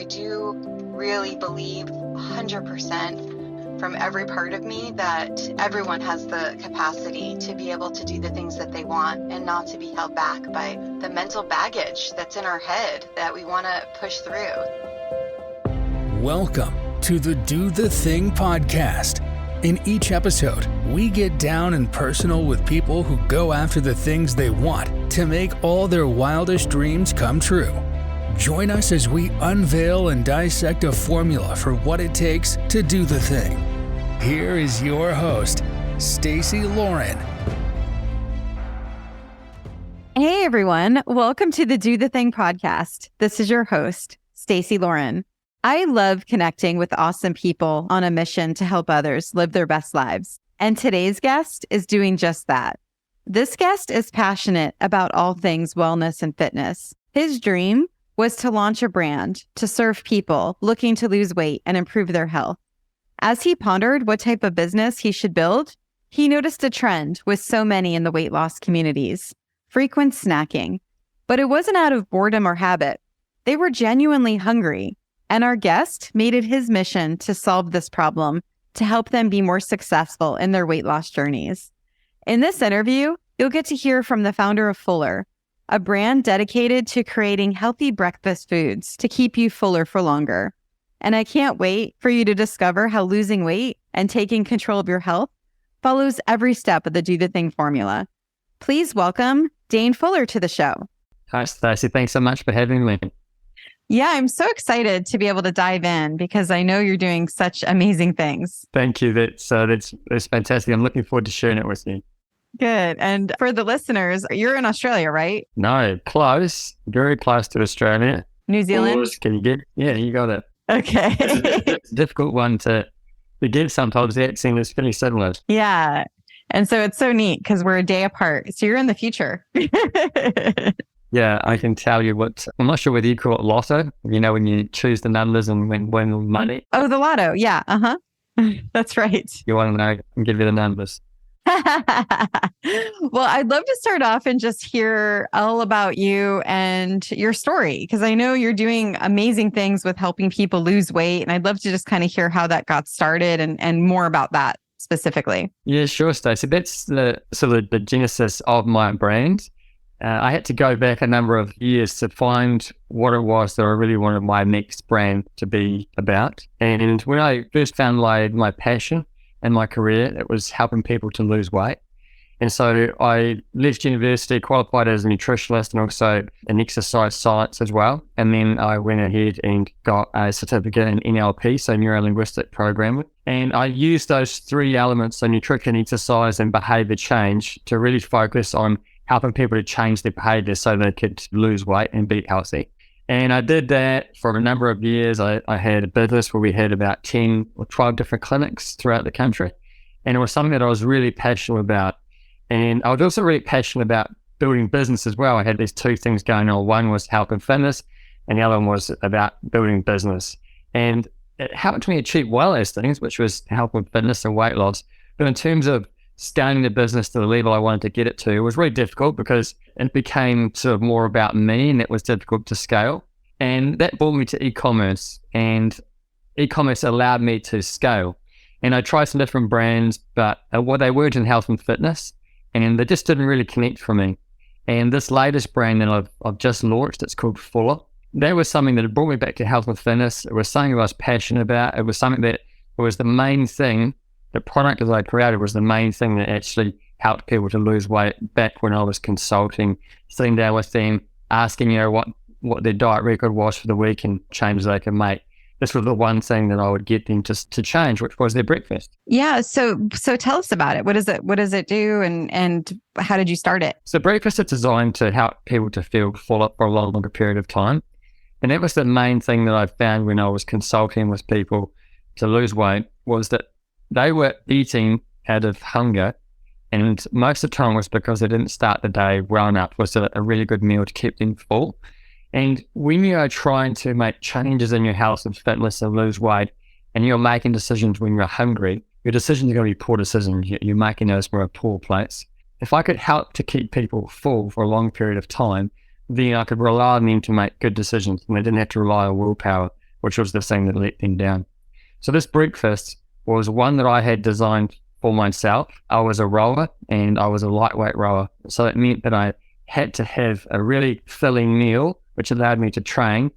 I do really believe 100% from every part of me that everyone has the capacity to be able to do the things that they want and not to be held back by the mental baggage that's in our head that we want to push through. Welcome to the Do the Thing podcast. In each episode, we get down and personal with people who go after the things they want to make all their wildest dreams come true. Join us as we unveil and dissect a formula for what it takes to do the thing. Here is your host, Stacey Lauren. Hey everyone, welcome to the Do the Thing podcast. This is your host, Stacey Lauren. I love connecting with awesome people on a mission to help others live their best lives. And today's guest is doing just that. This guest is passionate about all things wellness and fitness. His dream was to launch a brand to serve people looking to lose weight and improve their health. As he pondered what type of business he should build, he noticed a trend with so many in the weight loss communities: frequent snacking. But it wasn't out of boredom or habit. They were genuinely hungry. And our guest made it his mission to solve this problem to help them be more successful in their weight loss journeys. In this interview, you'll get to hear from the founder of Fuller, a brand dedicated to creating healthy breakfast foods to keep you fuller for longer. And I can't wait for you to discover how losing weight and taking control of your health follows every step of the Do the Thing formula. Please welcome Dane Fuller to the show. Hi, Stacey. Thanks so much for having me. Yeah, I'm so excited to be able to dive in because I know you're doing such amazing things. Thank you. That's fantastic. I'm looking forward to sharing it with you. Good. And for the listeners, you're in Australia, right? No, close, very close to Australia. New Zealand? Can you get? Yeah, you got it. Okay. It's a difficult one to get sometimes. The accent is pretty similar. Yeah. And so it's so neat because we're a day apart. So you're in the future. Yeah, I can tell you what, I'm not sure whether you call it lotto, when you choose the numbers and win money. Oh, the lotto. Yeah. Uh-huh. That's right. You want to know, I can give you the numbers. Well, I'd love to start off and just hear all about you and your story, because I know you're doing amazing things with helping people lose weight. And I'd love to just kind of hear how that got started and more about that specifically. Yeah, sure, Stacey. That's the genesis of my brand. I had to go back a number of years to find what it was that I really wanted my next brand to be about. And when I first found my passion and my career, it was helping people to lose weight. And so I left university, qualified as a nutritionist and also in exercise science as well. And then I went ahead and got a certificate in NLP, so neuro-linguistic programming. And I used those three elements, so nutrition, exercise, and behavior change, to really focus on helping people to change their behavior so they could lose weight and be healthy. And I did that for a number of years. I had a business where we had about 10 or 12 different clinics throughout the country. And it was something that I was really passionate about. And I was also really passionate about building business as well. I had these two things going on. One was health and fitness, and the other one was about building business. And it helped me achieve well those things, which was health and fitness and weight loss. But in terms of starting the business to the level I wanted to get it to, it was really difficult because it became sort of more about me, and it was difficult to scale. And that brought me to e-commerce, and e-commerce allowed me to scale. And I tried some different brands, but they weren't in health and fitness, and they just didn't really connect for me. And this latest brand that I've just launched, it's called Fuller. That was something that brought me back to health and fitness. It was something I was passionate about. It was something that was the main thing. The product that I created was the main thing that actually helped people to lose weight back when I was consulting, sitting down with them, asking, what their diet record was for the week and changes they can make. This was the one thing that I would get them to change, which was their breakfast. Yeah. So tell us about it. What does it do? And how did you start it? So breakfast is designed to help people to feel fuller for a longer period of time. And that was the main thing that I found when I was consulting with people to lose weight, was that they were eating out of hunger, and most of the time was because they didn't start the day well enough. Was a really good meal to keep them full. And when you are trying to make changes in your health and fitness and lose weight, and you're making decisions when you're hungry, your decisions are going to be poor decisions. You're making those from a poor place. If I could help to keep people full for a long period of time, then I could rely on them to make good decisions, and they didn't have to rely on willpower which was the thing that let them down. So this breakfast was one that I had designed for myself. I was a rower and I was a lightweight rower. So it meant that I had to have a really filling meal, which allowed me to train,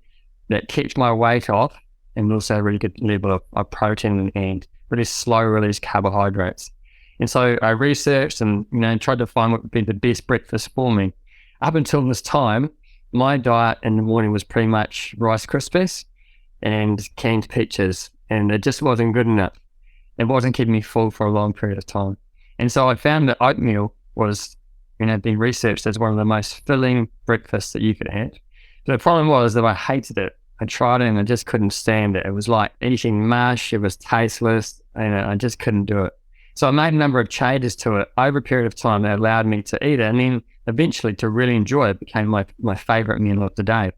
that kept my weight off and also a really good level of protein and really slow release carbohydrates. And so I researched and tried to find what would be the best breakfast for me. Up until this time, my diet in the morning was pretty much Rice Krispies and canned peaches, and it just wasn't good enough. It wasn't keeping me full for a long period of time. And so I found that oatmeal was, being researched as one of the most filling breakfasts that you could have. But the problem was that I hated it. I tried it and I just couldn't stand it. It was like eating mush, it was tasteless, and I just couldn't do it. So I made a number of changes to it over a period of time that allowed me to eat it, and then eventually to really enjoy it. It became my favorite meal of the day.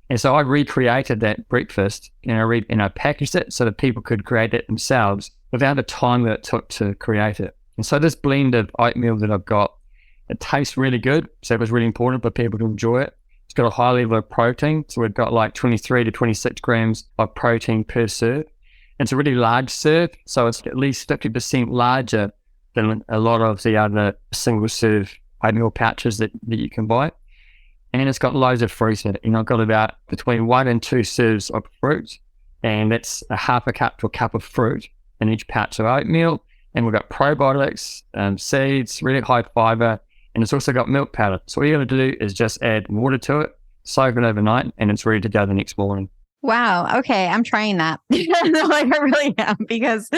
And so I recreated that breakfast and I packaged it so that people could create it themselves without the time that it took to create it. And so this blend of oatmeal that I've got, it tastes really good. So it was really important for people to enjoy it. It's got a high level of protein. So we've got like 23 to 26 grams of protein per serve. It's a really large serve, so it's at least 50% larger than a lot of the other single serve oatmeal pouches that you can buy. And it's got loads of fruit in it. I've got about between 1 and 2 serves of fruit, and that's a half a cup to a cup of fruit in each pouch of oatmeal. And we've got probiotics, seeds, really high fiber, and it's also got milk powder. So all you got to do is just add water to it, soak it overnight, and it's ready to go the next morning. Wow. Okay. I'm trying that. Like I really am, because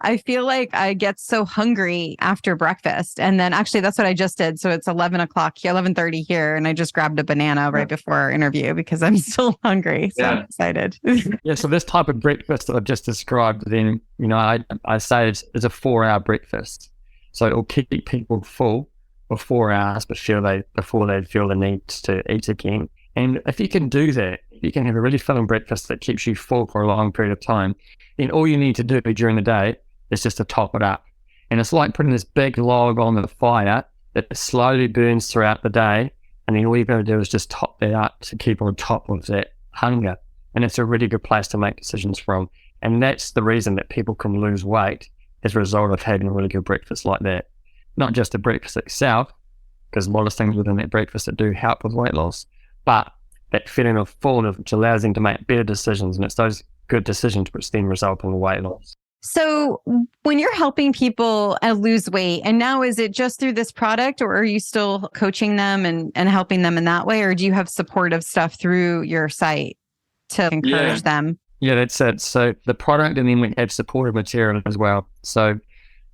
I feel like I get so hungry after breakfast. And then actually that's what I just did. So it's 11:30 here. And I just grabbed a banana right before our interview because I'm still hungry. So I'm excited. Yeah. So this type of breakfast that I've just described, then, I say it's a 4-hour breakfast. So it'll keep people full for 4 hours before they feel the need to eat again. And if you can do that, you can have a really filling breakfast that keeps you full for a long period of time, then all you need to do during the day is just to top it up. And it's like putting this big log on the fire that slowly burns throughout the day, and then all you've got to do is just top that up to keep on top of that hunger. And it's a really good place to make decisions from. And that's the reason that people can lose weight as a result of having a really good breakfast like that. Not just the breakfast itself, because a lot of things within that breakfast that do help with weight loss, but that feeling of fullness, which allows them to make better decisions. And it's those good decisions which then result in the weight loss. So when you're helping people lose weight, and now is it just through this product, or are you still coaching them and helping them in that way? Or do you have supportive stuff through your site to encourage them? Yeah, that's it. So the product, and then we have supportive material as well. So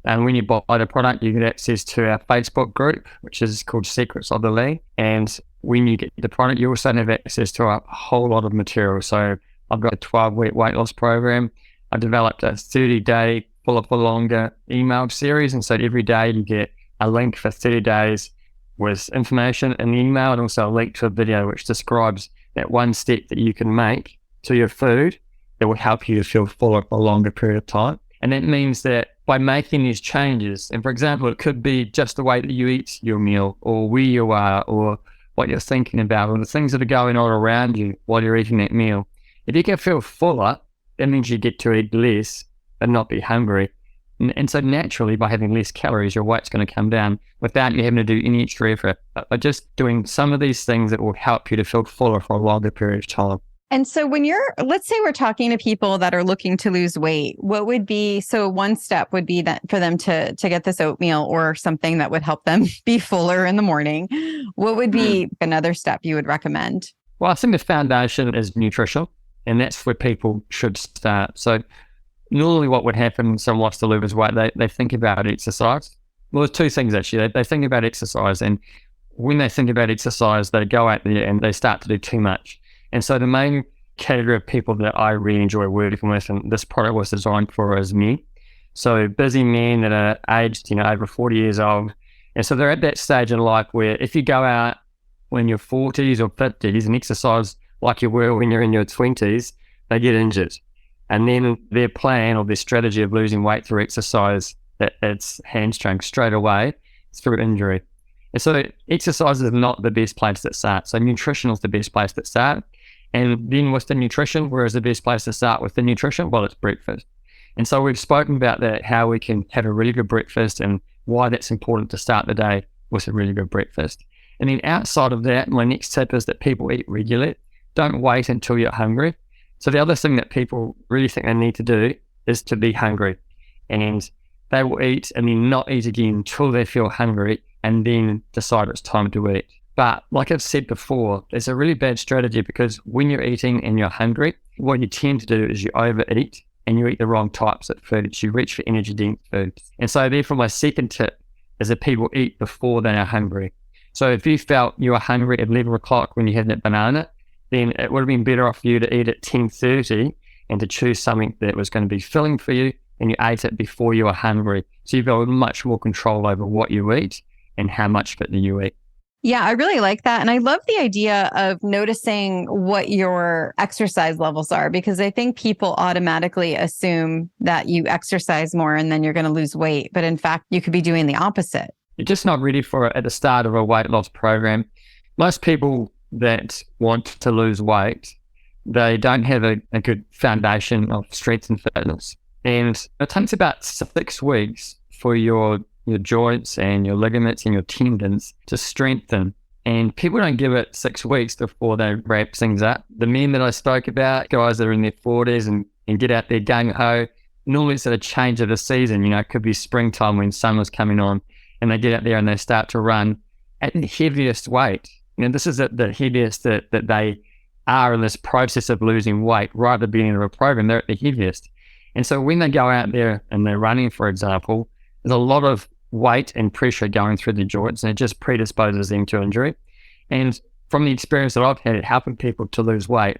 when you buy the product, you get access to our Facebook group, which is called Secrets of the Lean. And when you get the product, you also have access to a whole lot of material. So I've got a 12-week weight loss program. I developed a 30-day fuller for longer email series. And so every day you get a link for 30 days with information in the email, and also a link to a video which describes that one step that you can make to your food that will help you to feel fuller for a longer period of time. And that means that by making these changes, and for example, it could be just the way that you eat your meal, or where you are, or what you're thinking about, or the things that are going on around you while you're eating that meal. If you can feel fuller, that means you get to eat less and not be hungry. And so naturally, by having less calories, your weight's going to come down without you having to do any extra effort. But by just doing some of these things that will help you to feel fuller for a longer period of time. And so let's say we're talking to people that are looking to lose weight, what would be, so one step would be that for them to get this oatmeal or something that would help them be fuller in the morning. What would be another step you would recommend? Well, I think the foundation is nutrition, and that's where people should start. So normally what would happen when someone wants to lose weight, they think about exercise. Well, there's two things actually. They think about exercise, and when they think about exercise, they go out there and they start to do too much. And so the main category of people that I really enjoy working with, and this product was designed for, is men. So busy men that are aged, over 40 years old. And so they're at that stage in life where if you go out when you're 40s or 50s and exercise like you were when you're in your 20s, they get injured. And then their plan or their strategy of losing weight through exercise, it's hamstrung straight away through injury. And so exercise is not the best place to start. So nutrition is the best place to start. And then with the nutrition, where is the best place to start with the nutrition? Well, it's breakfast. And so we've spoken about that, how we can have a really good breakfast and why that's important to start the day with a really good breakfast. And then outside of that, my next tip is that people eat regularly. Don't wait until you're hungry. So the other thing that people really think they need to do is to be hungry. And they will eat and then not eat again until they feel hungry and then decide it's time to eat. But like I've said before, it's a really bad strategy because when you're eating and you're hungry, what you tend to do is you overeat and you eat the wrong types of foods. You reach for energy-dense foods. And so therefore my second tip is that people eat before they are hungry. So if you felt you were hungry at 11 o'clock when you had that banana, then it would have been better off for you to eat at 10:30 and to choose something that was going to be filling for you, and you ate it before you were hungry. So you've got much more control over what you eat and how much of it you eat. Yeah, I really like that. And I love the idea of noticing what your exercise levels are, because I think people automatically assume that you exercise more and then you're going to lose weight. But in fact, you could be doing the opposite. You're just not ready for it at the start of a weight loss program. Most people that want to lose weight, they don't have a good foundation of strength and fitness. And it takes about 6 weeks for your joints and your ligaments and your tendons to strengthen. And people don't give it 6 weeks before they wrap things up. The men that I spoke about, guys that are in their 40s and get out there gung-ho, normally it's at a change of the season. It could be springtime when summer's coming on, and they get out there and they start to run at the heaviest weight. This is at the heaviest that they are in this process of losing weight right at the beginning of a program. They're at the heaviest. And so when they go out there and they're running, for example, there's a lot of weight and pressure going through the joints, and it just predisposes them to injury. And from the experience that I've had helping people to lose weight,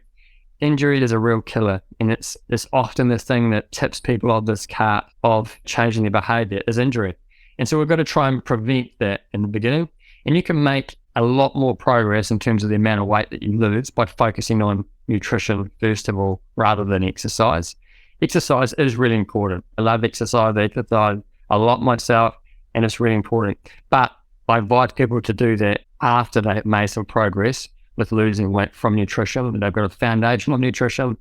injury is a real killer. And it's often the thing that tips people off this cart of changing their behavior is injury. And so we've got to try and prevent that in the beginning. And you can make a lot more progress in terms of the amount of weight that you lose by focusing on nutrition, first of all, rather than exercise. Exercise is really important. I love exercise. I exercise a lot myself, and it's really important. But I invite people to do that after they've made some progress with losing weight from nutrition. They've got a foundation of nutrition.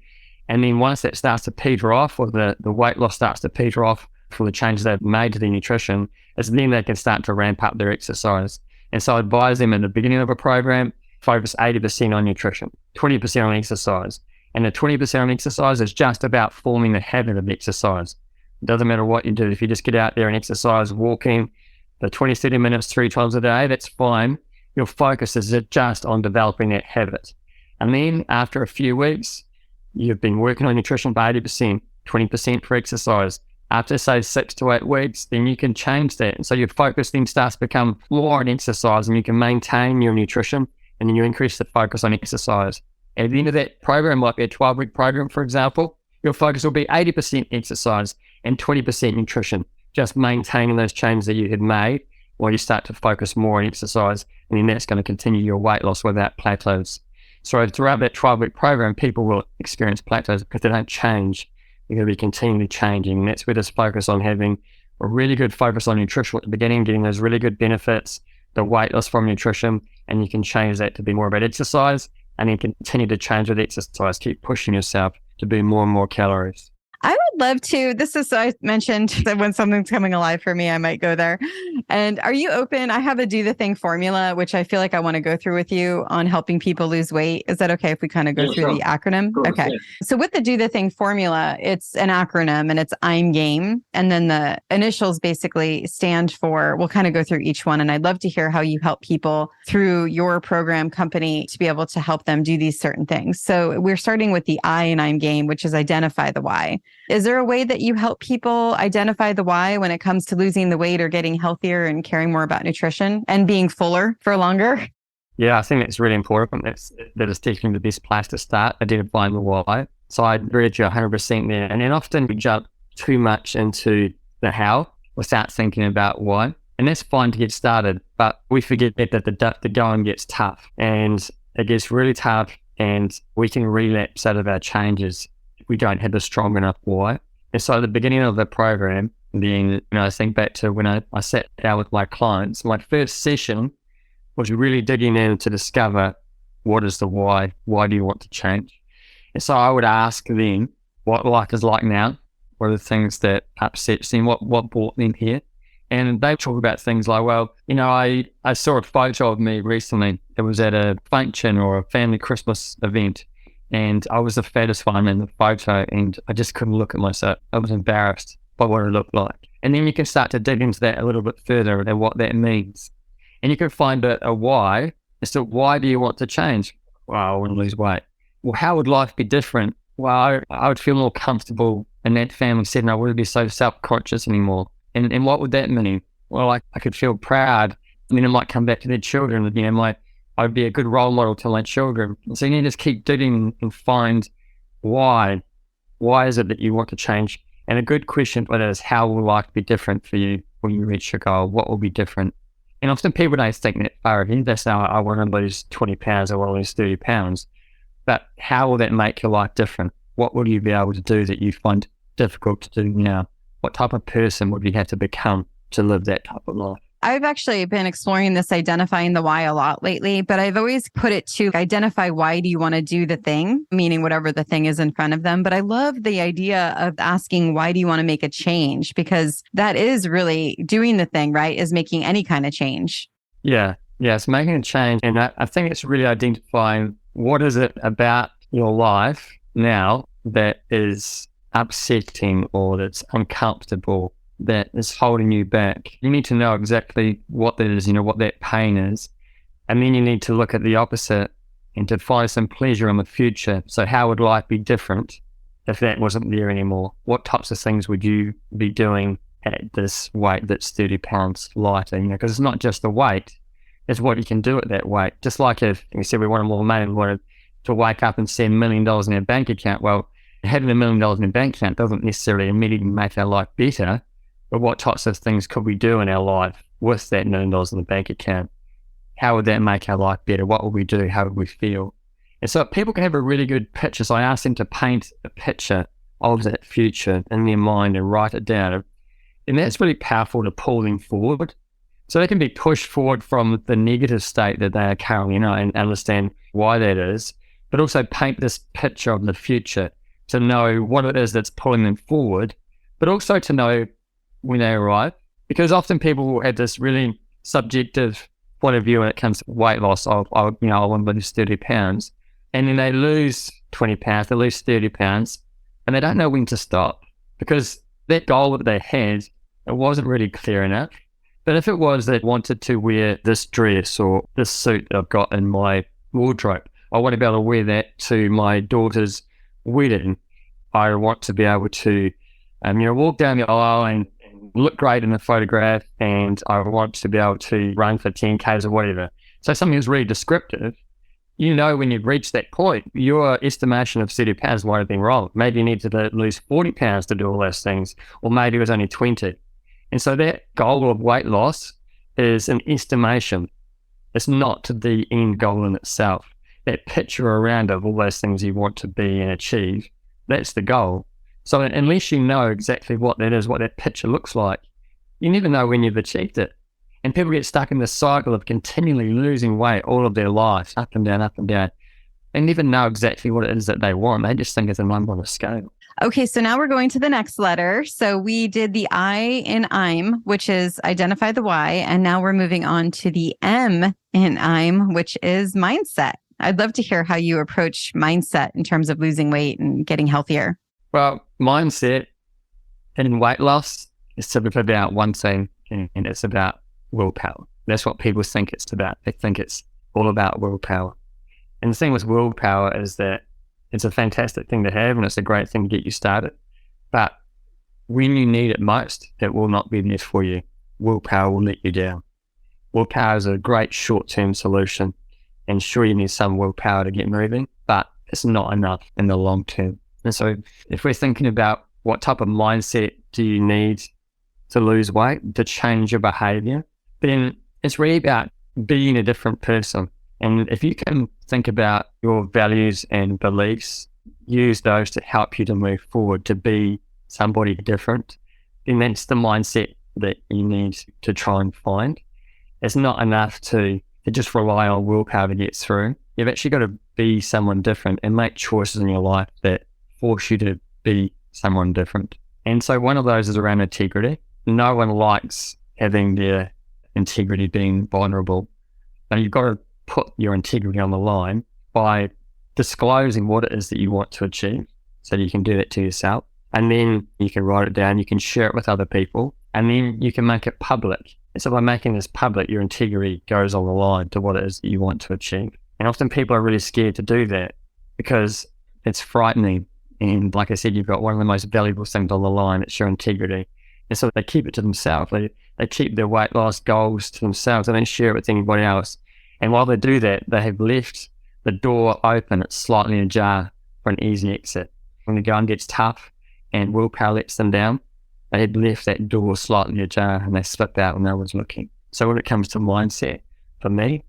And then once that starts to peter off, or the weight loss starts to peter off from the changes they've made to their nutrition, it's then they can start to ramp up their exercise. And so I advise them at the beginning of a program, focus 80% on nutrition, 20% on exercise. And the 20% on exercise is just about forming the habit of exercise. It doesn't matter what you do. If you just get out there and exercise, walking the 20, 30 minutes 3 times a day, that's fine. Your focus is just on developing that habit. And then after a few weeks, you've been working on nutrition by 80%, 20% for exercise. After, say, 6 to 8 weeks, then you can change that. And so your focus then starts to become more on exercise, and you can maintain your nutrition, and then you increase the focus on exercise. At the end of that program, like a 12-week program, for example, your focus will be 80% exercise and 20% nutrition, just maintaining those changes that you had made while you start to focus more on exercise, and then that's going to continue your weight loss without plateaus. So throughout that 12-week program, people will experience plateaus because they don't change. You're going to be continually changing. And that's where this focus on having a really good focus on nutrition at the beginning, getting those really good benefits, the weight loss from nutrition, and you can change that to be more about exercise, and then continue to change with exercise, keep pushing yourself to burn more and more calories. I would love to. This is, I mentioned that when something's coming alive for me, I might go there. And are you open? I have a Do the Thing formula, which I feel like I want to go through with you on helping people lose weight. Is that okay if we kind of go through the acronym? Okay. Yeah. So with the Do the Thing formula, it's an acronym and it's I'm game. And then the initials basically stand for, we'll kind of go through each one. And I'd love to hear how you help people through your program company to be able to help them do these certain things. So we're starting with the I in I'm game, which is identify the why. Is there a way that you help people identify the why when it comes to losing the weight or getting healthier and caring more about nutrition and being fuller for longer? Yeah, I think that's really important. That is definitely the best place to start, identifying the why. So I agree with you 100% there. And then often we jump too much into the how without thinking about why. And that's fine to get started, but we forget that the going gets tough, and it gets really tough, and we can relapse out of our changes. We don't have a strong enough why. And so at the beginning of the program, then I think back to when I sat down with my clients, my first session was really digging in to discover what is the why? Why do you want to change? And so I would ask them what life is like now. What are the things that upsets them? What brought them here? And they talk about things like, well, I saw a photo of me recently. It was at a function or a family Christmas event, and I was the fattest one in the photo, and I just couldn't look at myself. I was embarrassed by what it looked like. And then you can start to dig into that a little bit further and what that means. And you can find a why. So why do you want to change? Well, I want to lose weight. Well, how would life be different? Well, I would feel more comfortable in that family setting. I wouldn't be so self-conscious anymore. And what would that mean? Well, I could feel proud. And then it might come back to their children. I'd be a good role model to my children. So you need to just keep digging and find why. Why is it that you want to change? And a good question for that is, how will life be different for you when you reach your goal? What will be different? And often people don't think that far ahead. They say, I want to lose 20 pounds, I want to lose 30 pounds. But how will that make your life different? What will you be able to do that you find difficult to do now? What type of person would you have to become to live that type of life? I've actually been exploring this identifying the why a lot lately, but I've always put it to identify why do you want to do the thing, meaning whatever the thing is in front of them. But I love the idea of asking, why do you want to make a change? Because that is really doing the thing, right? Is making any kind of change. Yeah, it's making a change. And I think it's really identifying what is it about your life now that is upsetting or that's uncomfortable, that is holding you back. You need to know exactly what that is, what that pain is. And then you need to look at the opposite and to find some pleasure in the future. So how would life be different if that wasn't there anymore? What types of things would you be doing at this weight that's 30 pounds lighter? Because it's not just the weight, it's what you can do at that weight. Just like if you said we wanted more money, we wanted to wake up and see $1 million in our bank account. Well, having $1 million in a bank account doesn't necessarily immediately make our life better, but what types of things could we do in our life with that $1 million in the bank account? How would that make our life better? What would we do? How would we feel? And so people can have a really good picture. So I asked them to paint a picture of that future in their mind and write it down. And that's really powerful to pull them forward. So they can be pushed forward from the negative state that they are currently in and understand why that is, but also paint this picture of the future to know what it is that's pulling them forward, but also to know when they arrive. Because often people will have this really subjective point of view when it comes to weight loss of, I want to lose 30 pounds. And then they lose 20 pounds, they lose 30 pounds, and they don't know when to stop because that goal that they had, it wasn't really clear enough. But if it was they wanted to wear this dress or this suit that I've got in my wardrobe, I want to be able to wear that to my daughter's wedding. I want to be able to, walk down the aisle and look great in the photograph, and I want to be able to run for 10Ks or whatever. So something that's really descriptive. When you've reached that point, your estimation of 30 pounds might have been wrong. Maybe you need to lose 40 pounds to do all those things, or maybe it was only 20. And so that goal of weight loss is an estimation. It's not the end goal in itself. That picture around of all those things you want to be and achieve, that's the goal. So unless you know exactly what that is, what that picture looks like, you never know when you've achieved it. And people get stuck in this cycle of continually losing weight all of their lives, up and down, up and down. They never know exactly what it is that they want. They just think it's a number on a scale. Okay, so now we're going to the next letter. So we did the I in I'm, which is identify the why. And now we're moving on to the M in I'm, which is mindset. I'd love to hear how you approach mindset in terms of losing weight and getting healthier. Well, mindset and weight loss is typically about one thing, and it's about willpower. That's what people think it's about. They think it's all about willpower. And the thing with willpower is that it's a fantastic thing to have and it's a great thing to get you started. But when you need it most, it will not be there for you. Willpower will let you down. Willpower is a great short-term solution. And sure, you need some willpower to get moving, but it's not enough in the long term. And so if we're thinking about what type of mindset do you need to lose weight, to change your behavior, then it's really about being a different person. And if you can think about your values and beliefs, use those to help you to move forward, to be somebody different, then that's the mindset that you need to try and find. It's not enough to to just rely on willpower to get through. You've actually got to be someone different and make choices in your life that force you to be someone different. And so one of those is around integrity. No one likes having their integrity being vulnerable. And you've got to put your integrity on the line by disclosing what it is that you want to achieve, so you can do that to yourself. And then you can write it down, you can share it with other people, and then you can make it public. And so by making this public, your integrity goes on the line to what it is that you want to achieve. And often people are really scared to do that because it's frightening. And like I said, you've got one of the most valuable things on the line, it's your integrity. And so they keep it to themselves. They keep their weight loss goals to themselves and then share it with anybody else. And while they do that, they have left the door open, it's slightly ajar for an easy exit. When the going gets tough and willpower lets them down, they had left that door slightly ajar and they slipped out when no one's looking. So when it comes to mindset, for me,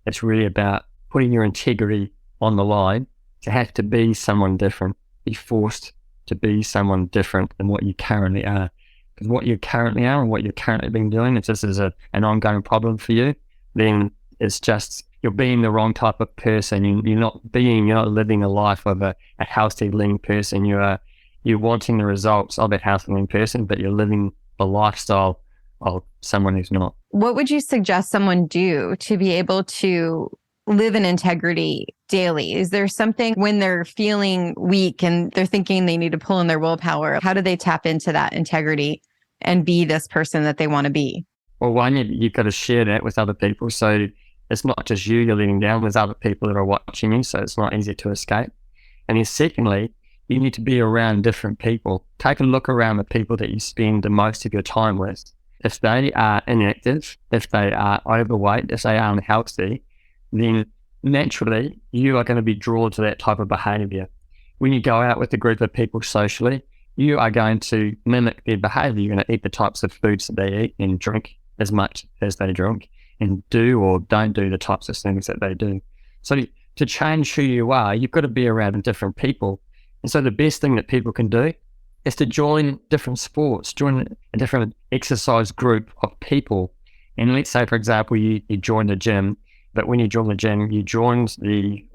it's really about putting your integrity on the line to have to be someone different, be forced to be someone different than what you currently are. Because what you currently are and what you've currently been doing, if this is an ongoing problem for you, then it's just you're being the wrong type of person. You're not living a life of a healthy, lean person. You're wanting the results of a healthy, lean person, but you're living the lifestyle of someone who's not. What would you suggest someone do to be able to live in integrity daily? Is there something when they're feeling weak and they're thinking they need to pull in their willpower? How do they tap into that integrity and be this person that they want to be? Well, one, you've got to share that with other people. So it's not just you're letting down, there's other people that are watching you, so it's not easy to escape. And then secondly, you need to be around different people. Take a look around the people that you spend the most of your time with. If they are inactive, if they are overweight, if they are unhealthy, then naturally you are going to be drawn to that type of behavior. When you go out with a group of people socially, you are going to mimic their behavior. You're going to eat the types of foods that they eat and drink as much as they drink, and do or don't do the types of things that they do. So to change who you are, you've got to be around different people. And so the best thing that people can do is to join different sports, join a different exercise group of people. And let's say, for example, you join the gym, but when you join the gym, you joined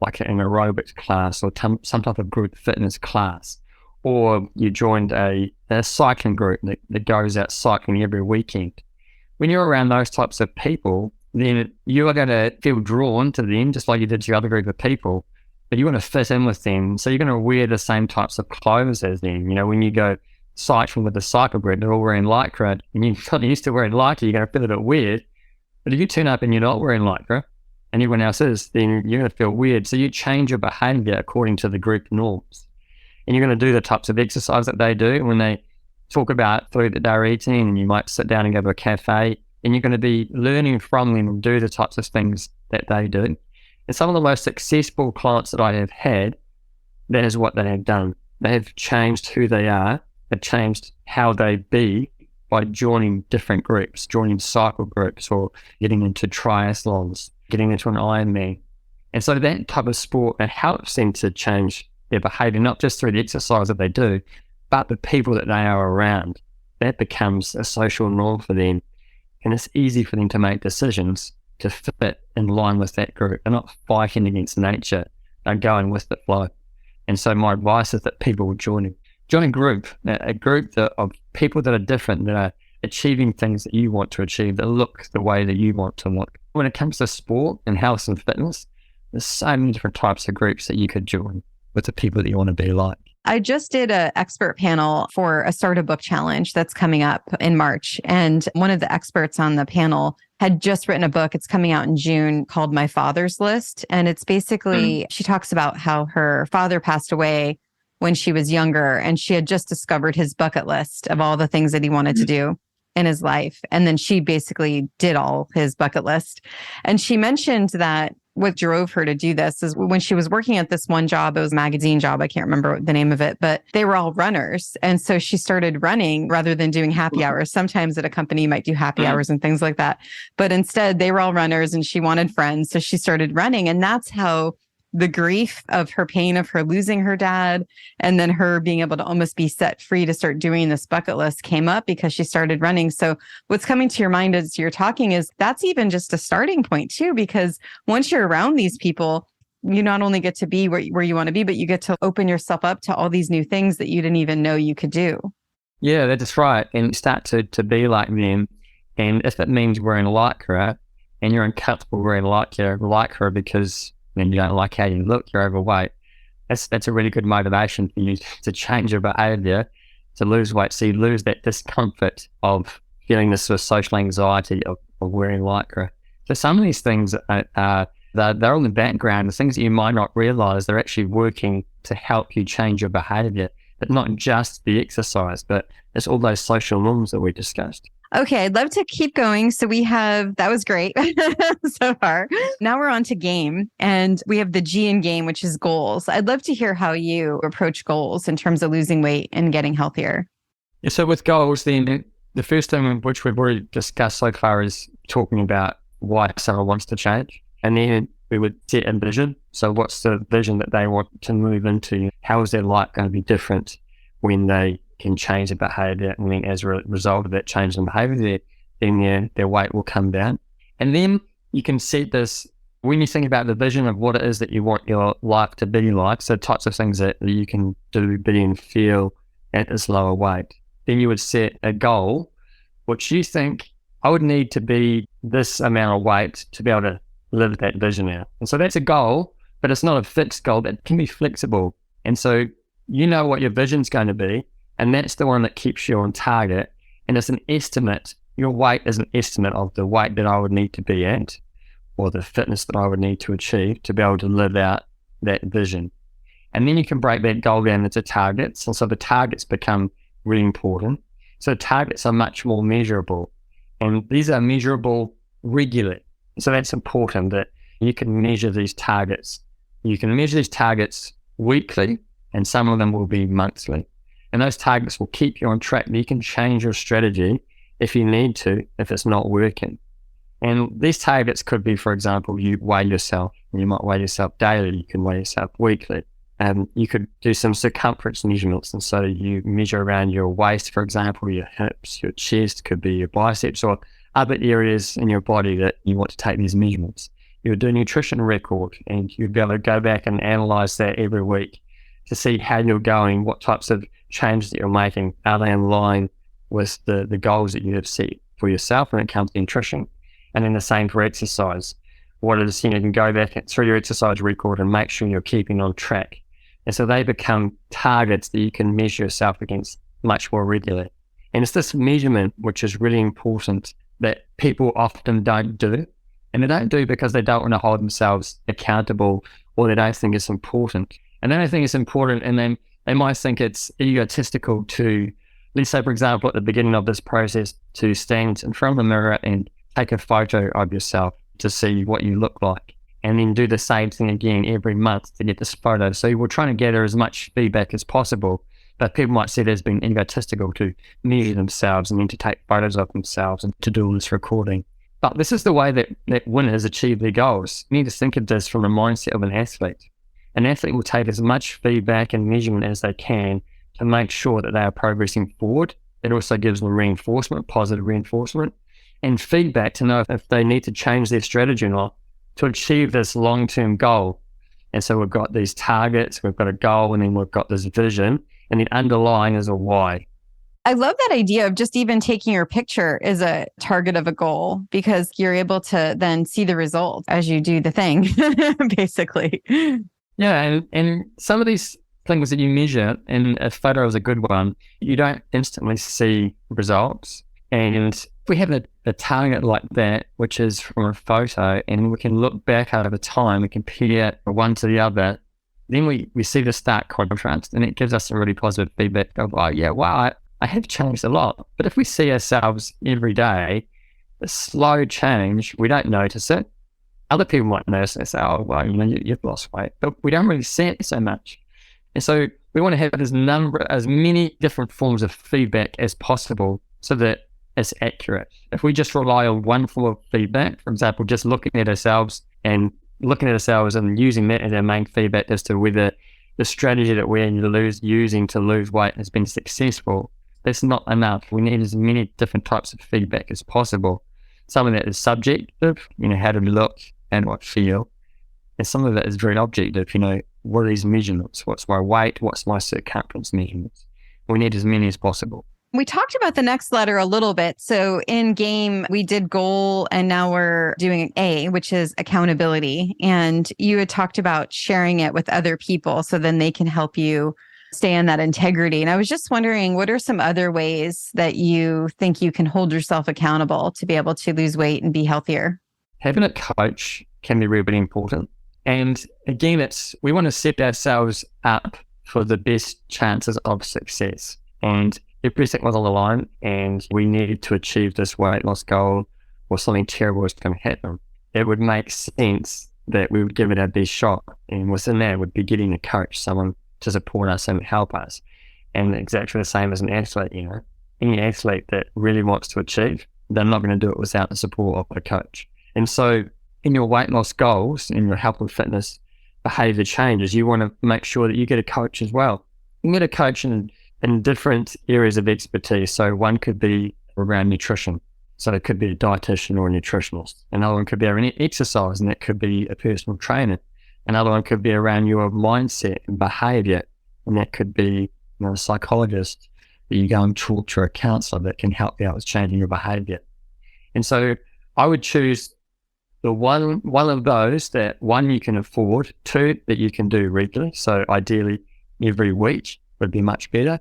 like an aerobics class or some type of group fitness class, or you joined a cycling group that goes out cycling every weekend. When you're around those types of people, then you are going to feel drawn to them just like you did to your other group of people, but you want to fit in with them. So you're going to wear the same types of clothes as them. When you go cycling with the cycle group, they're all wearing Lycra, and you're not used to wearing Lycra, you're going to feel a bit weird. But if you turn up and you're not wearing Lycra, and everyone else is, then you're going to feel weird. So you change your behavior according to the group norms. And you're going to do the types of exercise that they do. When they talk about food that they're eating, and you might sit down and go to a cafe, and you're going to be learning from them and do the types of things that they do. And some of the most successful clients that I have had, that is what they have done. They have changed who they are, they've changed how they be by joining different groups, joining cycle groups, or getting into triathlons, getting into an Ironman. And so that type of sport, it helps them to change their behavior, not just through the exercise that they do, but the people that they are around. That becomes a social norm for them. And it's easy for them to make decisions to fit in line with that group. They're not fighting against nature. They're going with the flow. And so my advice is that people will join a group of people that are different, that are achieving things that you want to achieve, that look the way that you want to look. When it comes to sport and health and fitness, there's so many different types of groups that you could join with the people that you want to be like. I just did an expert panel for a Start a Book Challenge that's coming up in March. And one of the experts on the panel had just written a book. It's coming out in June called My Father's List. And it's basically, she talks about how her father passed away when she was younger, and she had just discovered his bucket list of all the things that he wanted to do in his life. And then she basically did all his bucket list. And she mentioned that what drove her to do this is when she was working at this one job, it was a magazine job. I can't remember the name of it, but they were all runners. And so she started running rather than doing happy hours. Sometimes at a company you might do happy hours and things like that. But instead they were all runners and she wanted friends. So she started running. And that's how the grief of her pain of her losing her dad, and then her being able to almost be set free to start doing this bucket list came up because she started running. So what's coming to your mind as you're talking is that's even just a starting point too, because once you're around these people, you not only get to be where you want to be, but you get to open yourself up to all these new things that you didn't even know you could do. Yeah, that's right. And start to be like them. And if it means wearing lycra and you're uncomfortable wearing lycra because you don't like how you look, you're overweight, that's a really good motivation for you to change your behavior, to lose weight. So you lose that discomfort of feeling this sort of social anxiety of wearing lycra. So some of these things are they're on the background, the things that you might not realize, they're actually working to help you change your behavior. But not just the exercise, but it's all those social norms that we discussed. Okay, I'd love to keep going. So that was great so far. Now we're on to game, and we have the G in game, which is goals. I'd love to hear how you approach goals in terms of losing weight and getting healthier. Yeah, so with goals, then the first thing which we've already discussed so far is talking about why someone wants to change. And then we would set a vision. So what's the vision that they want to move into? How is their life going to be different when they can change their behavior? And then as a result of that change in behavior, then their weight will come down. And then you can set this, when you think about the vision of what it is that you want your life to be like, so types of things that you can do, be and feel at this lower weight, then you would set a goal, which you think, I would need to be this amount of weight to be able to live that vision out. And so that's a goal, but it's not a fixed goal. That can be flexible. And so you know what your vision's going to be, and that's the one that keeps you on target. And it's an estimate. Your weight is an estimate of the weight that I would need to be at, or the fitness that I would need to achieve to be able to live out that vision. And then you can break that goal down into targets. And so the targets become really important. So targets are much more measurable, and these are measurable regularly. So that's important, that you can measure these targets. You can measure these targets weekly, and some of them will be monthly. And those targets will keep you on track. You can change your strategy if you need to, if it's not working. And these targets could be, for example, you weigh yourself. You might weigh yourself daily. You can weigh yourself weekly. And you could do some circumference measurements. And so you measure around your waist, for example, your hips, your chest, could be your biceps, or other areas in your body that you want to take these measurements. You would do a nutrition record, and you'd be able to go back and analyze that every week to see how you're going, what types of changes that you're making, are they in line with the goals that you have set for yourself when it comes to nutrition. And then the same for exercise. What is, you can go back through your exercise record and make sure you're keeping on track. And so they become targets that you can measure yourself against much more regularly. And it's this measurement which is really important that people often don't do. And they don't do because they don't want to hold themselves accountable, or they don't think it's important. And they don't think it's important, and then they might think it's egotistical to, let's say, for example, at the beginning of this process, to stand in front of the mirror and take a photo of yourself to see what you look like, and then do the same thing again every month to get this photo. So we're trying to gather as much feedback as possible, but people might see it as being egotistical to measure themselves and then to take photos of themselves and to do all this recording. But this is the way that winners achieve their goals. You need to think of this from the mindset of an athlete. An athlete will take as much feedback and measurement as they can to make sure that they are progressing forward. It also gives them reinforcement, positive reinforcement, and feedback to know if they need to change their strategy or not to achieve this long-term goal. And so we've got these targets, we've got a goal, and then we've got this vision, and the underlying is a why. I love that idea of just even taking your picture as a target of a goal, because you're able to then see the result as you do the thing, basically. Yeah, and some of these things that you measure, and a photo is a good one, you don't instantly see results. And if we have a target like that, which is from a photo, and we can look back over time and compare one to the other, then we see the stark contrast, and it gives us a really positive feedback of, oh yeah, wow, I have changed a lot. But if we see ourselves every day, the slow change, we don't notice it. Other people might notice it and say, oh, well, you've lost weight, but we don't really see it so much. And so we want to have as many different forms of feedback as possible so that it's accurate. If we just rely on one form of feedback, for example, just looking at ourselves and looking at ourselves and using that as our main feedback as to whether the strategy that we're using to lose weight has been successful, that's not enough. We need as many different types of feedback as possible. Some of that is subjective, how do we look and what feel. And some of that is very objective, what are these measurements? What's my weight? What's my circumference measurements? We need as many as possible. We talked about the next letter a little bit. So in game, we did goal and now we're doing A, which is accountability. And you had talked about sharing it with other people so then they can help you stay in that integrity. And I was just wondering, what are some other ways that you think you can hold yourself accountable to be able to lose weight and be healthier? Having a coach can be really important. And again, we want to set ourselves up for the best chances of success. And everything was on the line and we needed to achieve this weight loss goal or something terrible was going to happen. It would make sense that we would give it our best shot. And within that would be getting a coach, someone to support us and help us. And exactly the same as an athlete, any athlete that really wants to achieve, they're not going to do it without the support of a coach. And so in your weight loss goals, in your health and fitness behavior changes, you want to make sure that you get a coach as well. You can get a coach in different areas of expertise. So one could be around nutrition. So it could be a dietitian or a nutritionist. Another one could be around exercise, and that could be a personal trainer. Another one could be around your mindset and behavior, and that could be a psychologist that you go and talk to, a counselor that can help you out with changing your behavior. And so I would choose the one of those that, one, you can afford, two, that you can do regularly. So ideally every week would be much better.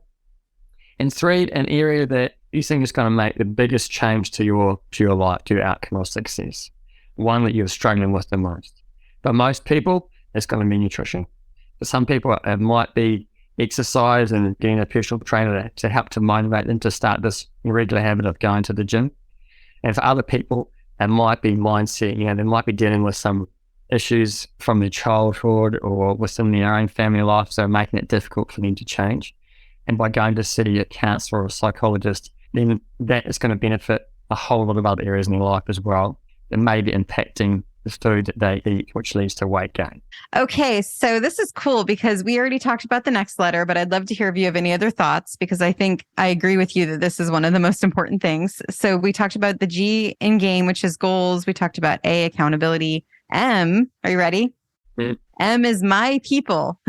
And three, an area that you think is going to make the biggest change to your life, to your outcome or success. One that you're struggling with the most. For most people, it's going to be nutrition. For some people, it might be exercise and getting a personal trainer to help to motivate them to start this regular habit of going to the gym. And for other people, it might be mindset. They might be dealing with some issues from their childhood or within their own family life, so making it difficult for them to change. And by going to see a counselor or a psychologist, then that is going to benefit a whole lot of other areas in their life as well. It may be impacting the food that they eat, which leads to weight gain. Okay, so this is cool because we already talked about the next letter, but I'd love to hear if you have any other thoughts, because I think I agree with you that this is one of the most important things. So we talked about the G in game, which is goals. We talked about A, accountability. M, are you ready? Mm. M is my people.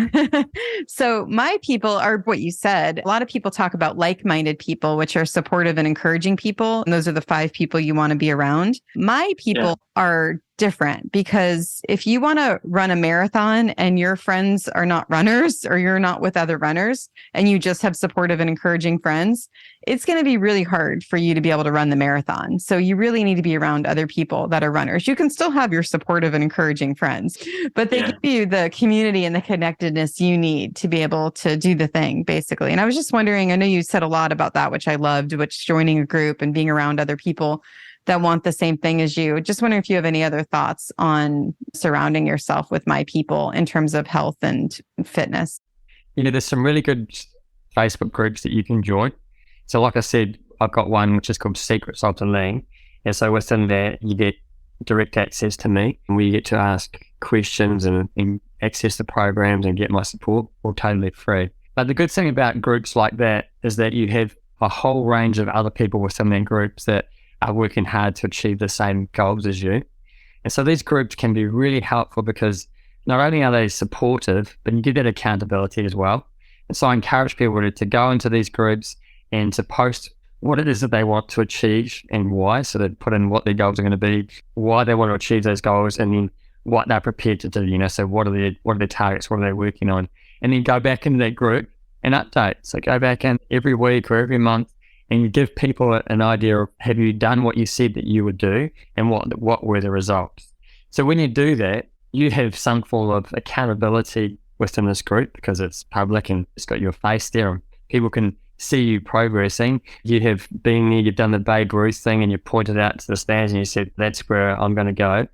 So my people are what you said. A lot of people talk about like-minded people, which are supportive and encouraging people. And those are the 5 people you want to be around. My people are different, because if you want to run a marathon and your friends are not runners, or you're not with other runners and you just have supportive and encouraging friends, it's going to be really hard for you to be able to run the marathon. So you really need to be around other people that are runners. You can still have your supportive and encouraging friends, but they give you the community and the connectedness you need to be able to do the thing, basically. And I was just wondering, I know you said a lot about that, which I loved, which joining a group and being around other people that want the same thing as you. Just wondering if you have any other thoughts on surrounding yourself with my people in terms of health and fitness. There's some really good Facebook groups that you can join. So like I said, I've got one which is called Secrets of the Lean. And so within there, you get direct access to me, and we get to ask questions and access the programs and get my support all totally free. But the good thing about groups like that is that you have a whole range of other people within their groups that are working hard to achieve the same goals as you. And so these groups can be really helpful because not only are they supportive, but you get that accountability as well. And so I encourage people to go into these groups and to post what it is that they want to achieve and why. So they put in what their goals are going to be, why they want to achieve those goals, and then what they're prepared to do. So what are their targets, what are they working on? And then go back into that group and update. So go back in every week or every month, and you give people an idea of, have you done what you said that you would do, and what were the results? So when you do that, you have some form of accountability within this group because it's public and it's got your face there and people can see you progressing. You have been there, you've done the Babe Ruth thing and you pointed out to the stands and you said, that's where I'm going to go.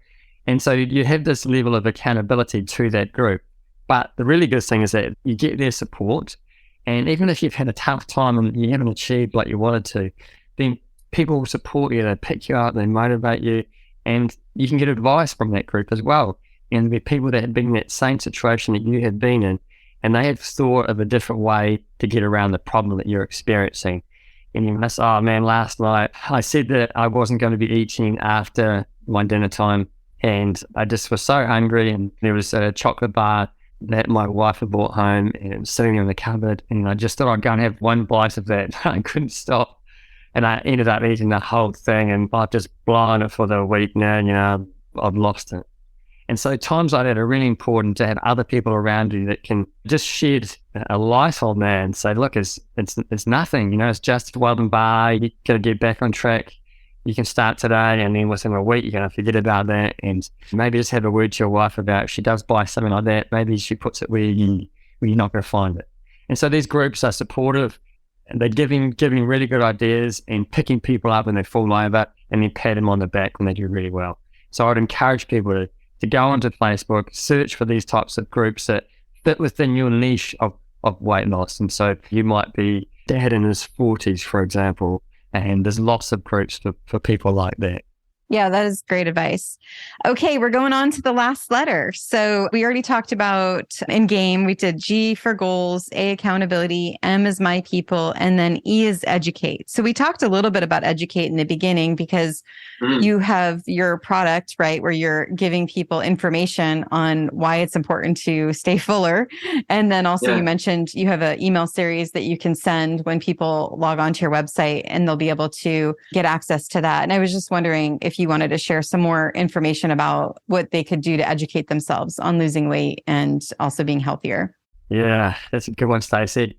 And so you have this level of accountability to that group. But the really good thing is that you get their support. And even if you've had a tough time and you haven't achieved like you wanted to, then people will support you, they pick you up, they motivate you, and you can get advice from that group as well. And there'd be people that had been in that same situation that you had been in, and they had thought of a different way to get around the problem that you're experiencing. And you must, oh man, last night I said that I wasn't going to be eating after my dinner time, and I just was so hungry, and there was a chocolate bar that my wife had brought home, and it was sitting in the cupboard, and I just thought I'd go and have one bite of that. I couldn't stop, and I ended up eating the whole thing, and I've just blown it for the week now, I've lost it. And so times like that are really important, to have other people around you that can just shed a light on that and say, look, it's nothing, it's just one bar, you got to get back on track. You can start today, and then within a week, you're going to forget about that. And maybe just have a word to your wife about, if she does buy something like that, maybe she puts it where you're not going to find it. And so these groups are supportive, and they're giving really good ideas and picking people up when they fall over, and then pat them on the back when they do really well. So I'd encourage people to go onto Facebook, search for these types of groups that fit within your niche of weight loss. And so you might be dad in his 40s, for example, and there's lots of groups for people like that. Yeah, that is great advice. Okay, we're going on to the last letter. So we already talked about in game, we did G for goals, A, accountability, M is my people, and then E is educate. So we talked a little bit about educate in the beginning, because you have your product, right, where you're giving people information on why it's important to stay fuller. And then also you mentioned you have an email series that you can send when people log onto your website, and they'll be able to get access to that. And I was just wondering if you wanted to share some more information about what they could do to educate themselves on losing weight and also being healthier. Yeah, that's a good one, Stacey.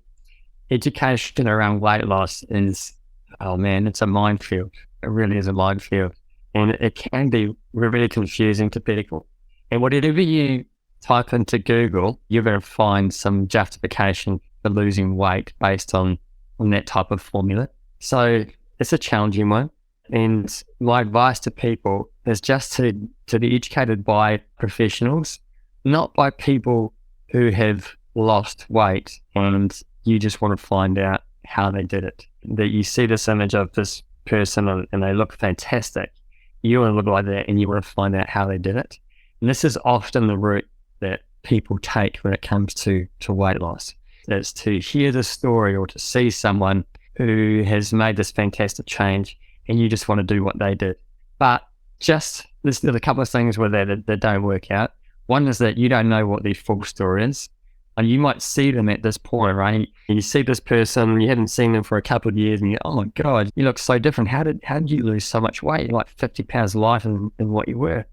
Education around weight loss is, oh man, it's a minefield. It really is a minefield. And it can be really confusing to people. And whatever you type into Google, you're going to find some justification for losing weight based on that type of formula. So it's a challenging one. And my advice to people is just to be educated by professionals, not by people who have lost weight and you just want to find out how they did it. That you see this image of this person and they look fantastic. You want to look like that, and you want to find out how they did it. And this is often the route that people take when it comes to weight loss. It's to hear the story or to see someone who has made this fantastic change, and you just want to do what they did. But there's a couple of things with that don't work out. One is that you don't know what their full story is. And you might see them at this point, right? You see this person, you haven't seen them for a couple of years, and you go, oh my God, you look so different. How did you lose so much weight? You're like 50 pounds lighter than what you were.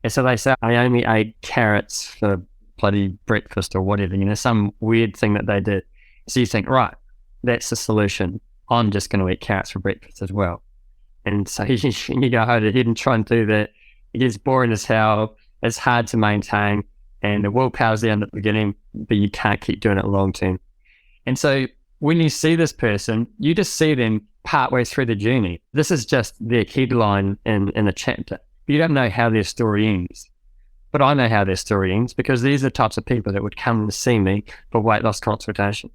And so they say, I only ate carrots for bloody breakfast or whatever, some weird thing that they did. So you think, right, that's the solution. I'm just going to eat carrots for breakfast as well. And so you go ahead and try and do that. It gets boring as hell. It's hard to maintain. And the willpower's there in the beginning, but you can't keep doing it long term. And so when you see this person, you just see them partway through the journey. This is just their headline in a chapter. You don't know how their story ends. But I know how their story ends, because these are the types of people that would come and see me for weight loss consultations.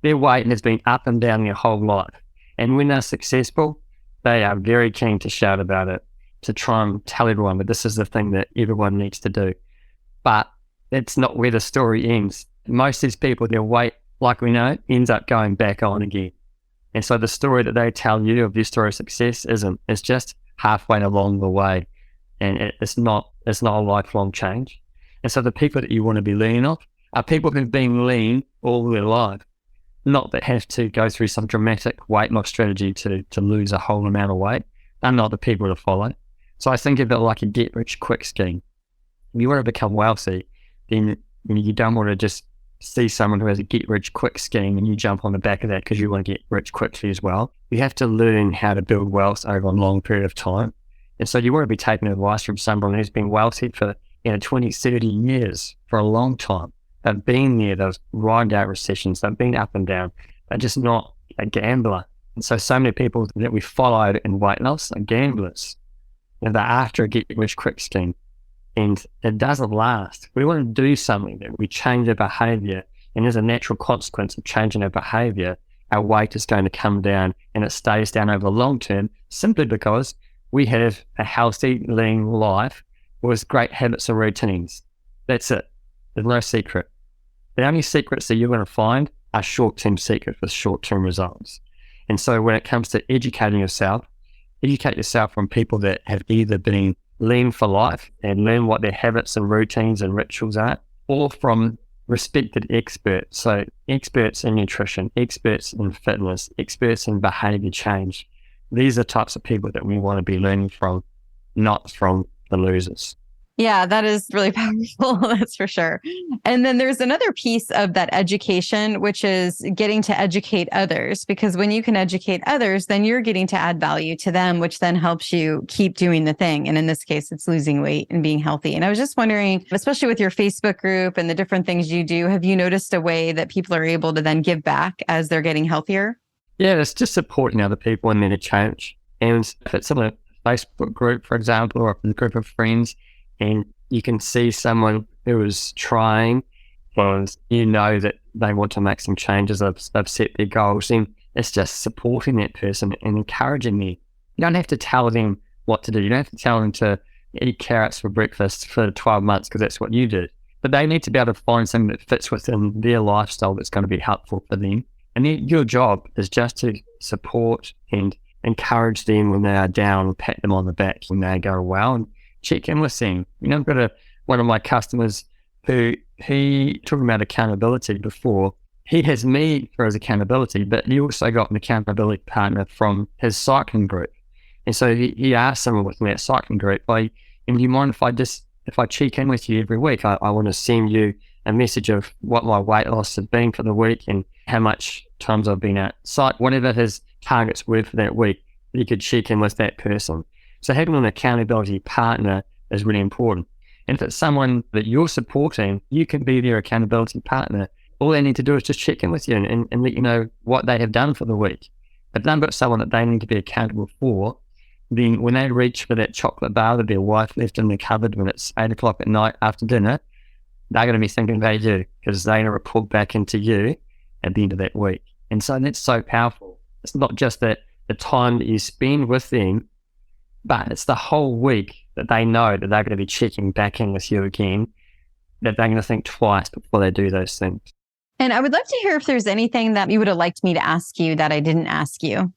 Their weight has been up and down their whole life. And when they're successful, they are very keen to shout about it, to try and tell everyone that this is the thing that everyone needs to do. But that's not where the story ends. Most of these people, their weight, like we know, ends up going back on again. And so the story that they tell you of their story of success isn't. It's just halfway along the way. And it's not a lifelong change. And so the people that you want to be lean off are people who've been lean all their life, not that have to go through some dramatic weight loss strategy to lose a whole amount of weight. They're not the people to follow. So I think of it like a get-rich-quick scheme. If you want to become wealthy, then you don't want to just see someone who has a get-rich-quick scheme and you jump on the back of that because you want to get rich quickly as well. You have to learn how to build wealth over a long period of time. And so you want to be taking advice from someone who's been wealthy for 20, 30 years, for a long time. They've been there, they've ridden out recessions, they've been up and down. They're just not a gambler. And so many people that we follow in weight loss are gamblers. And they're after a get-rich-quick scheme. And it doesn't last. We want to do something that we change our behavior, and as a natural consequence of changing our behavior, our weight is going to come down, and it stays down over the long term, simply because we have a healthy, lean life with great habits and routines. That's it. There's no secret. The only secrets that you're going to find are short-term secrets with short-term results. And so when it comes to educating yourself, educate yourself from people that have either been lean for life and learn what their habits and routines and rituals are, or from respected experts. So experts in nutrition, experts in fitness, experts in behavior change. These are types of people that we want to be learning from, not from the losers. Yeah, that is really powerful. That's for sure. And then there's another piece of that education, which is getting to educate others, because when you can educate others, then you're getting to add value to them, which then helps you keep doing the thing. And in this case, it's losing weight and being healthy. And I was just wondering, especially with your Facebook group and the different things you do, have you noticed a way that people are able to then give back as they're getting healthier? Yeah, it's just supporting other people in their change. And if it's in a Facebook group, for example, or a group of friends, and you can see someone who is trying and you know that they want to make some changes, they've set their goals, then it's just supporting that person and encouraging them. You don't have to tell them what to do. You don't have to tell them to eat carrots for breakfast for 12 months because that's what you did. But they need to be able to find something that fits within their lifestyle that's going to be helpful for them. And then your job is just to support and encourage them when they are down, pat them on the back when they go well, and check in with them. You know, I've got one of my customers who talking about accountability before. He has me for his accountability, but he also got an accountability partner from his cycling group. And so he asked someone within that cycling group, do you mind if I check in with you every week? I want to send you a message of what my weight loss has been for the week and how much times I've been at site, whatever his targets were for that week. You could check in with that person. So having an accountability partner is really important. And if it's someone that you're supporting, you can be their accountability partner. All they need to do is just check in with you and let you know what they have done for the week. If they've got someone that they need to be accountable for, then when they reach for that chocolate bar that their wife left in the cupboard when it's 8 o'clock at night after dinner, they're going to be thinking about you because they're going to report back into you at the end of that week. And so that's so powerful. It's not just that the time that you spend with them, but it's the whole week that they know that they're going to be checking back in with you again, that they're going to think twice before they do those things. And I would love to hear if there's anything that you would have liked me to ask you that I didn't ask you.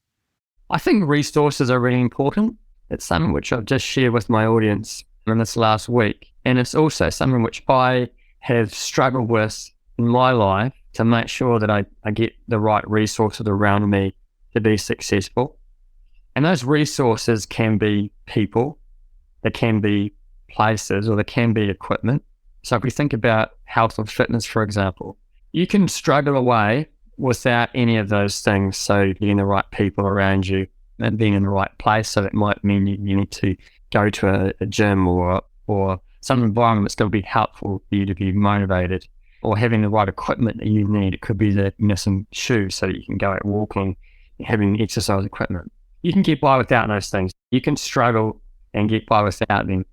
I think resources are really important. It's something which I've just shared with my audience in this last week. And it's also something which I have struggled with in my life to make sure that I get the right resources around me to be successful. And those resources can be people, they can be places, or they can be equipment. So if we think about health and fitness, for example, you can struggle away without any of those things. So getting the right people around you and being in the right place. So that might mean you need to go to a gym or some environment that's going to be helpful for you to be motivated, or having the right equipment that you need. It could be some shoes so that you can go out walking, having exercise equipment. You can get by without those things. You can struggle and get by without them.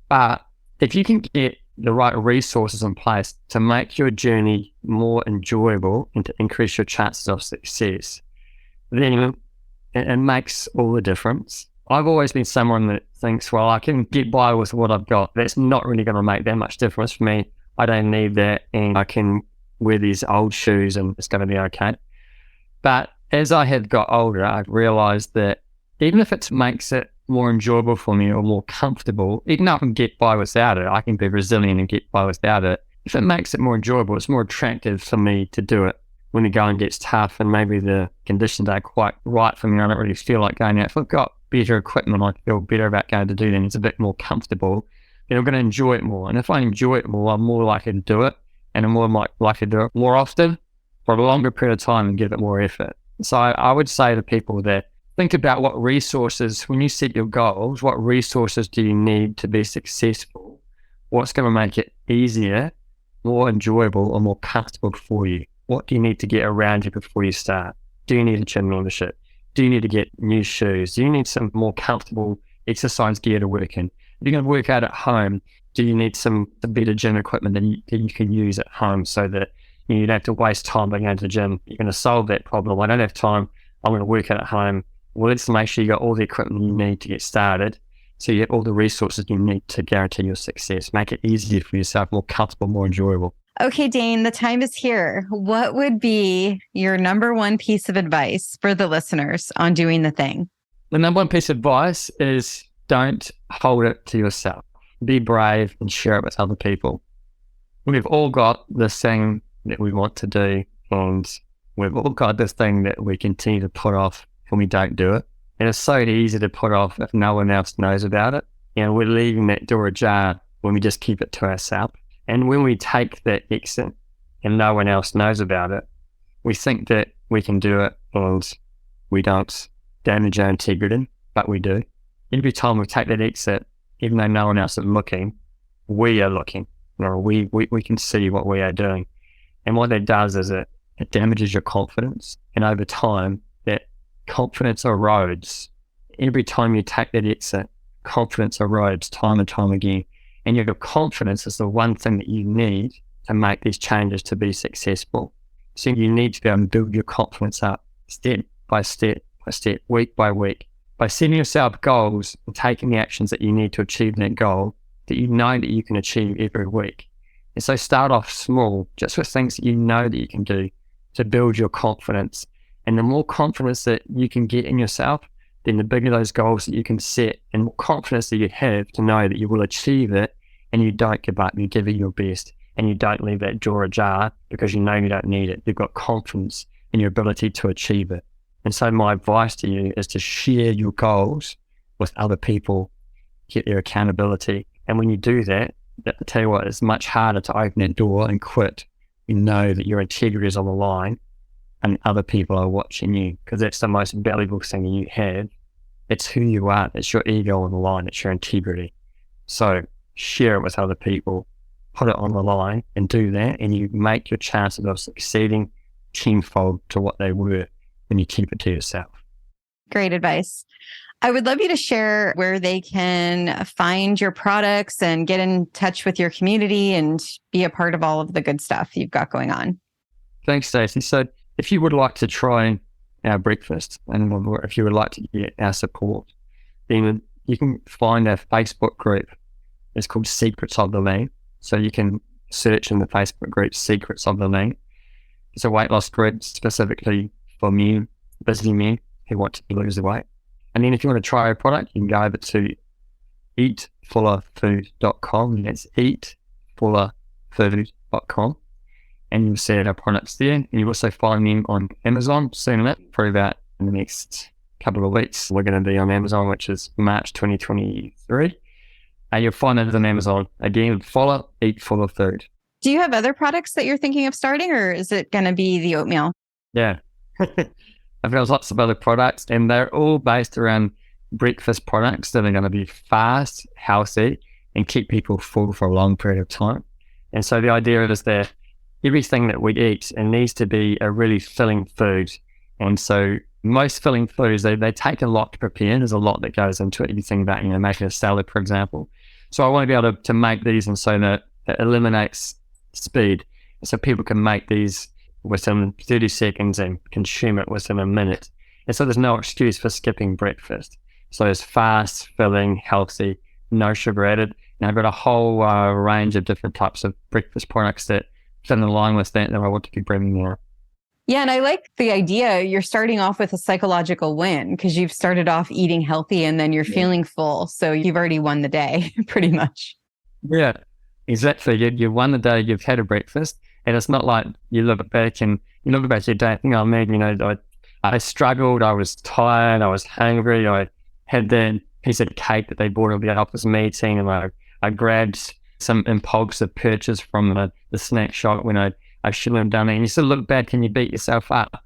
But if you can get the right resources in place to make your journey more enjoyable and to increase your chances of success, then it makes all the difference. I've always been someone that thinks, well, I can get by with what I've got. That's not really going to make that much difference for me. I don't need that, and I can wear these old shoes and it's going to be okay. But as I have got older, I've realized that even if it makes it more enjoyable for me or more comfortable, even though I can get by without it, I can be resilient and get by without it. If it makes it more enjoyable, it's more attractive for me to do it when the going gets tough and maybe the conditions aren't quite right for me. I don't really feel like going out. If I've got better equipment, I feel better about going to do that. It's a bit more comfortable, then I'm going to enjoy it more. And if I enjoy it more, I'm more likely to do it, and I'm more likely to do it more often for a longer period of time and give it more effort. So I would say to people that think about what resources, when you set your goals, what resources do you need to be successful? What's going to make it easier, more enjoyable, or more comfortable for you? What do you need to get around you before you start? Do you need a gym membership? Do you need to get new shoes? Do you need some more comfortable exercise gear to work in? If you're going to work out at home, do you need some better gym equipment that you can use at home so that you don't have to waste time by going to the gym? You're going to solve that problem. I don't have time. I'm going to work out at home. Well, let's make sure you got all the equipment you need to get started. so you have all the resources you need to guarantee your success. Make it easier for yourself, more comfortable, more enjoyable. Okay, Dane, the time is here. What would be your number one piece of advice for the listeners on doing the thing? The number one piece of advice is don't hold it to yourself. Be brave and share it with other people. We've all got this thing that we want to do, and we've all got this thing that we continue to put off when we don't do it. And it's so easy to put off if no one else knows about it. We're leaving that door ajar when we just keep it to ourselves. And when we take that exit and no one else knows about it, we think that we can do it and we don't damage our integrity, but we do. Every time we take that exit, even though no one else is looking, we are looking. We can see what we are doing. And what that does is it damages your confidence. And over time, that confidence erodes. Every time you take that exit, confidence erodes time and time again. And your confidence is the one thing that you need to make these changes to be successful. So you need to be able to build your confidence up step by step by step, week by week, by setting yourself goals and taking the actions that you need to achieve that goal that you know that you can achieve every week. And so start off small, just with things that you know that you can do to build your confidence. And the more confidence that you can get in yourself, then the bigger those goals that you can set and more confidence that you have to know that you will achieve it, and you don't give up, you give it your best, and you don't leave that door ajar because you know you don't need it. You've got confidence in your ability to achieve it. And so my advice to you is to share your goals with other people, get their accountability. And when you do that, I tell you what, it's much harder to open that door and quit. You know that your integrity is on the line and other people are watching you, because that's the most valuable thing you have. It's who you are. It's your ego on the line. It's your integrity. So share it with other people, put it on the line and do that, and you make your chances of succeeding tenfold to what they were when you keep it to yourself. Great advice. I would love you to share where they can find your products and get in touch with your community and be a part of all of the good stuff you've got going on. Thanks, Stacey. So if you would like to try our breakfast and if you would like to get our support, then you can find our Facebook group. It's called Secrets of the Lean. So you can search in the Facebook group Secrets of the Lean. It's a weight loss group specifically for men, busy men who want to lose the weight. And then if you want to try a product, you can go over to eatfullerfood.com. That's eatfullerfood.com. And you'll see our products there. And you'll also find them on Amazon soon enough, probably about in the next couple of weeks. We're going to be on Amazon, which is March 2023. You'll find it on Amazon. Again, Fuller, Eat Fuller Food. Do you have other products that you're thinking of starting, or is it going to be the oatmeal? Yeah. I've got lots of other products, and they're all based around breakfast products that are going to be fast, healthy, and keep people full for a long period of time. And so the idea is that everything that we eat, it needs to be a really filling food. And so most filling foods, they take a lot to prepare. There's a lot that goes into it. You think about, making a salad, for example. So I want to be able to make these, and so that it eliminates speed. So people can make these within 30 seconds and consume it within a minute. And so there's no excuse for skipping breakfast. So it's fast, filling, healthy, no sugar added. And I've got a whole range of different types of breakfast products that fit in line with that I want to be bringing more. Yeah, and I like the idea. You're starting off with a psychological win because you've started off eating healthy and then you're feeling full. So you've already won the day, pretty much. Yeah, exactly. You've won the day, you've had a breakfast. And it's not like you look back your day and think, oh man, I struggled, I was tired, I was hungry, I had that piece of cake that they bought at the office meeting, and I grabbed some impulsive purchase from the snack shop when I shouldn't have done it. And you sort of look back and you beat yourself up.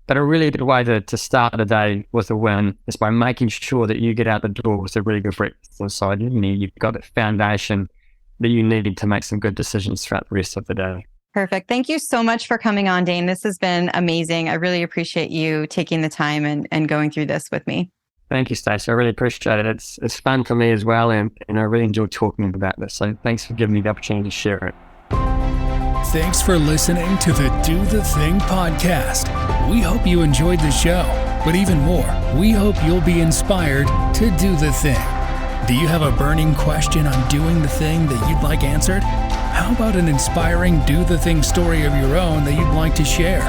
But a really good way to start the day with a win is by making sure that you get out the door with a really good breakfast inside you. You've got that foundation that you need to make some good decisions throughout the rest of the day. Perfect. Thank you so much for coming on, Dane. This has been amazing. I really appreciate you taking the time and going through this with me. Thank you, Stacey. I really appreciate it. It's fun for me as well, and I really enjoy talking about this. So thanks for giving me the opportunity to share it. Thanks for listening to the Do the Thing podcast. We hope you enjoyed the show, but even more, we hope you'll be inspired to do the thing. Do you have a burning question on doing the thing that you'd like answered? How about an inspiring do the thing story of your own that you'd like to share?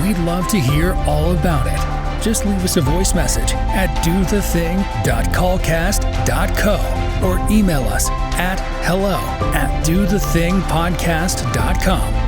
We'd love to hear all about it. Just leave us a voice message at dothething.callcast.co or email us at hello@dothethingpodcast.com.